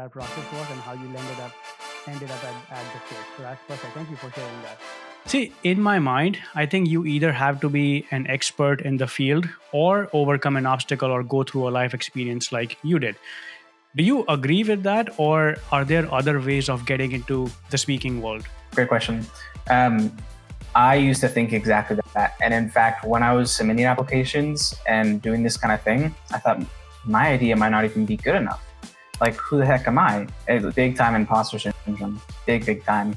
entire process was and how you ended up at the stage. So that's perfect. Thank you for sharing that. See, in my mind, I think you either have to be an expert in the field or overcome an obstacle or go through a life experience like you did. Do you agree with that, or are there other ways of getting into the speaking world? Great question. I used to think exactly that. And in fact, when I was submitting applications and doing this kind of thing, I thought my idea might not even be good enough. Like, who the heck am I? It's big time imposter syndrome. Big time.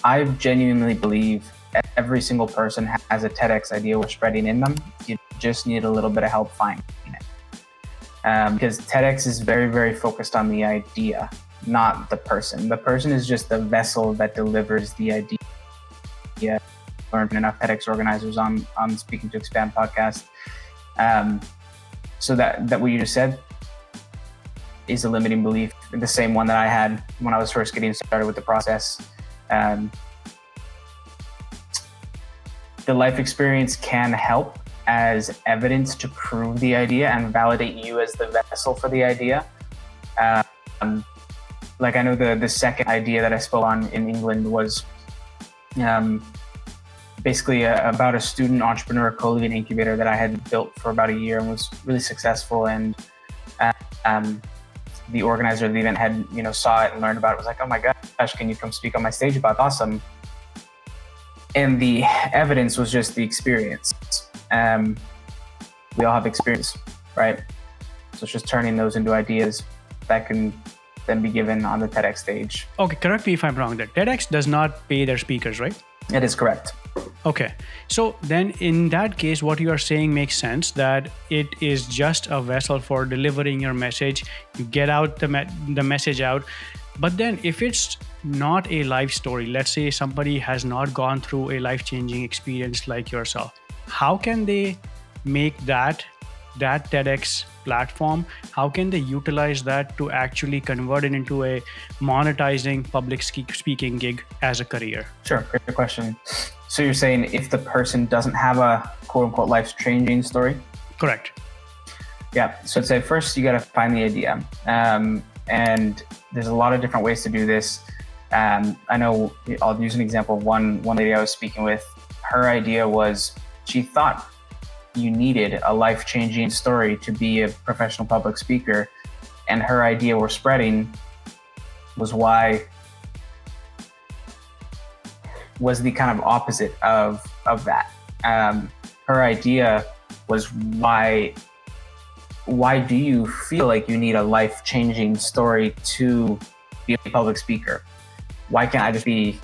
I genuinely believe every single person has a TEDx idea we're spreading in them. You just need a little bit of help finding it. Because TEDx is very focused on the idea, not the person. The person is just the vessel that delivers the idea. Learned enough TEDx organizers on Speaking to Expand podcast. So that what you just said is a limiting belief, the same one that I had when I was first getting started with the process. The life experience can help as evidence to prove the idea and validate you as the vessel for the idea. Like, I know the second idea that I spoke on in England was basically about a student entrepreneur co-living incubator that I had built for about a year and was really successful. And the organizer of the event had, saw it and learned about it. Was like, oh my gosh, can you come speak on my stage about it? Awesome. And the evidence was just the experience. We all have experience, right? So it's just turning those into ideas that can then be given on the TEDx stage. Okay, correct me if I'm wrong. That TEDx does not pay their speakers, right? It is correct. Okay. So then in that case, what you are saying makes sense, that it is just a vessel for delivering your message. You get out the message out. But then if it's not a life story, let's say somebody has not gone through a life-changing experience like yourself, how can they make that TEDx platform, how can they utilize that to actually convert it into a monetizing public speaking gig as a career? Sure, great question. So you're saying if the person doesn't have a quote unquote life-changing story? Correct. Yeah, so I'd say first you got to find the idea. And there's a lot of different ways to do this. I know, I'll use an example of one lady I was speaking with. Her idea was, she thought you needed a life-changing story to be a professional public speaker. And her idea we're spreading was the kind of opposite of that. Her idea was, why do you feel like you need a life-changing story to be a public speaker? Why can't I just be,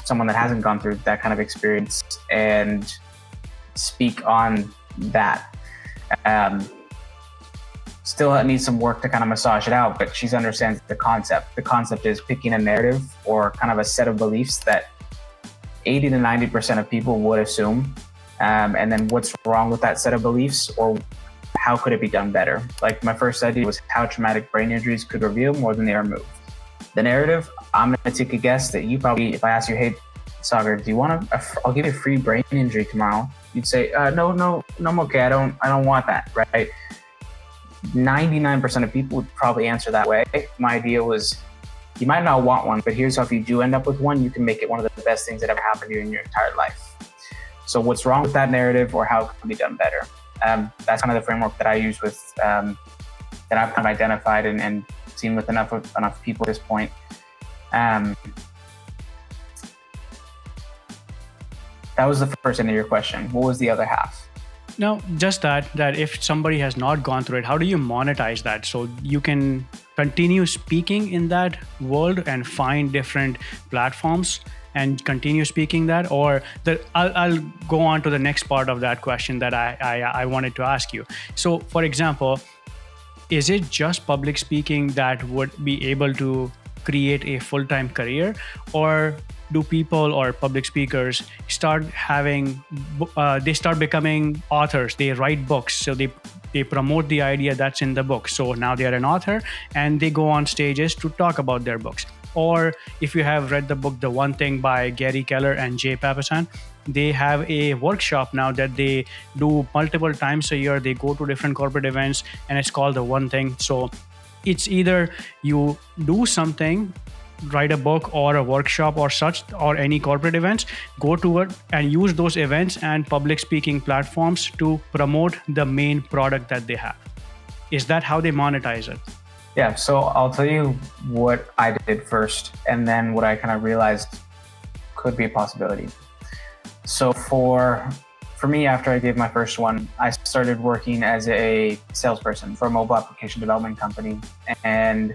someone that hasn't gone through that kind of experience and speak on that? Still needs some work to kind of massage it out, but she understands the concept. The concept is picking a narrative or kind of a set of beliefs that 80 to 90% of people would assume. And then what's wrong with that set of beliefs, or how could it be done better? Like, my first idea was how traumatic brain injuries could reveal more than they remove. The narrative, I'm going to take a guess that you probably, if I ask you, hey, Sagar, do you want I'll give you a free brain injury tomorrow. You'd say, no, I'm okay. I don't want that, right? 99% of people would probably answer that way. My idea was, you might not want one, but here's how, if you do end up with one, you can make it one of the best things that ever happened to you in your entire life. So what's wrong with that narrative, or how it can be done better? That's kind of the framework that I use with, that I've kind of identified and seen with enough people at this point. That was the first end of your question. What was the other half? No, just that if somebody has not gone through it, how do you monetize that so you can continue speaking in that world and find different platforms and continue speaking that? Or I'll go on to the next part of that question that I wanted to ask you. So, for example, is it just public speaking that would be able to create a full-time career, or do people or public speakers start becoming authors? They write books, so they promote the idea that's in the book. So now they are an author and they go on stages to talk about their books. Or if you have read the book, The One Thing by Gary Keller and Jay Papasan, they have a workshop now that they do multiple times a year. They go to different corporate events, and it's called the One Thing. So it's either you do something, write a book or a workshop or such, or any corporate events, go to it and use those events and public speaking platforms to promote the main product that they have. Is that how they monetize it? Yeah, so I'll tell you what I did first, and then what I kind of realized could be a possibility. So for me, after I did my first one, I started working as a salesperson for a mobile application development company, and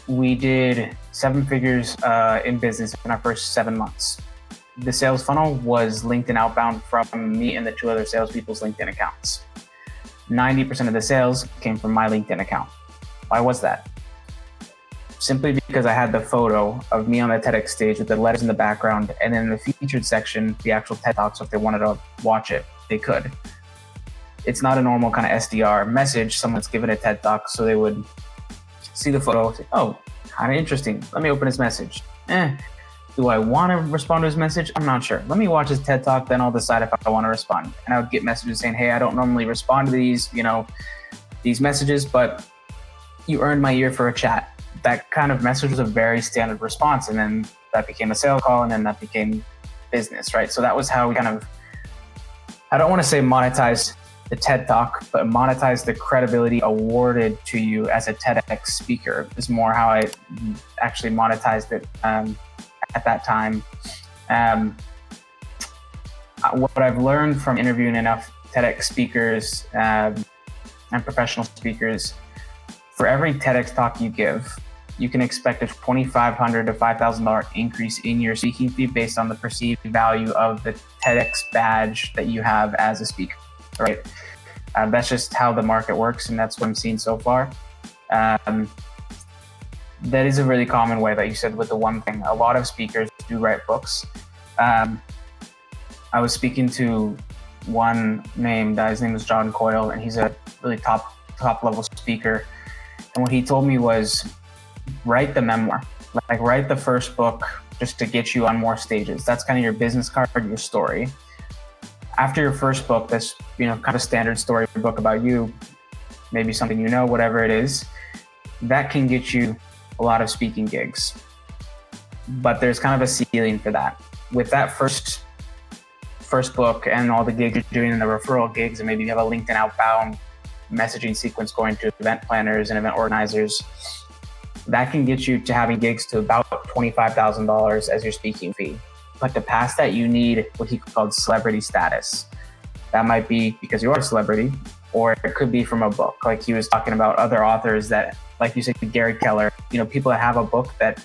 we did 7 figures in business in our first 7 months. The sales funnel was LinkedIn outbound from me and the 2 other salespeople's LinkedIn accounts. 90% of the sales came from my LinkedIn account. Why was that? Simply because I had the photo of me on the TEDx stage with the letters in the background, and then in the featured section, the actual TED Talk, so if they wanted to watch it, they could. It's not a normal kind of SDR message. Someone's given a TED Talk, so they would see the photo, say, oh, kind of interesting. Let me open his message. Do I want to respond to his message? I'm not sure. Let me watch his TED Talk, then I'll decide if I want to respond. And I would get messages saying, hey, I don't normally respond to these messages, but you earned my ear for a chat. That kind of message was a very standard response. And then that became a sales call, and then that became business, right? So that was how we kind of, I don't want to say monetize the TED Talk, but monetize the credibility awarded to you as a TEDx speaker is more how I actually monetized it at that time. What I've learned from interviewing enough TEDx speakers and professional speakers, for every TEDx talk you give, you can expect a $2,500 to $5,000 increase in your speaking fee based on the perceived value of the TEDx badge that you have as a speaker, right? That's just how the market works, and that's what I'm seeing so far. That is a really common way that you said with the One Thing. A lot of speakers do write books. I was speaking to one named, his name was John Coyle, and he's a really top level speaker. And what he told me was, write the memoir, like write the first book just to get you on more stages. That's kind of your business card, your story. After your first book, that's, kind of a standard story book about you, maybe something whatever it is, that can get you a lot of speaking gigs. But there's kind of a ceiling for that. With that first book and all the gigs you're doing and the referral gigs, and maybe you have a LinkedIn outbound messaging sequence going to event planners and event organizers, that can get you to having gigs to about $25,000 as your speaking fee. But to pass that, you need what he called celebrity status. That might be because you are a celebrity, or it could be from a book. Like he was talking about other authors that, like you said, Gary Keller, people that have a book that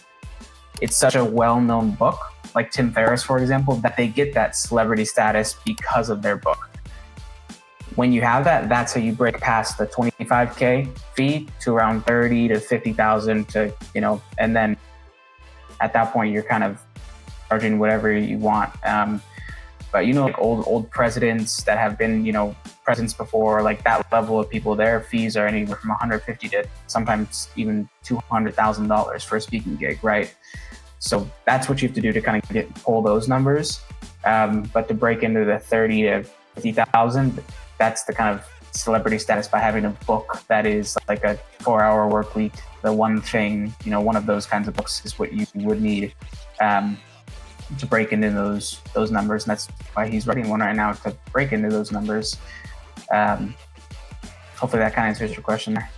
it's such a well-known book, like Tim Ferriss, for example, that they get that celebrity status because of their book. When you have that, that's how you break past the $25K fee to around 30 to 50,000 to, and then at that point you're kind of charging whatever you want. But like old presidents that have been, presidents before, like that level of people, their fees are anywhere from $150 to sometimes even $200,000 for a speaking gig, right? So that's what you have to do to kind of pull those numbers. But to break into the 30 to 50,000, that's the kind of celebrity status by having a book that is like a 4-hour work week. The One Thing, one of those kinds of books is what you would need to break into those numbers. And that's why he's writing one right now, to break into those numbers. Hopefully that kind of answers your question there.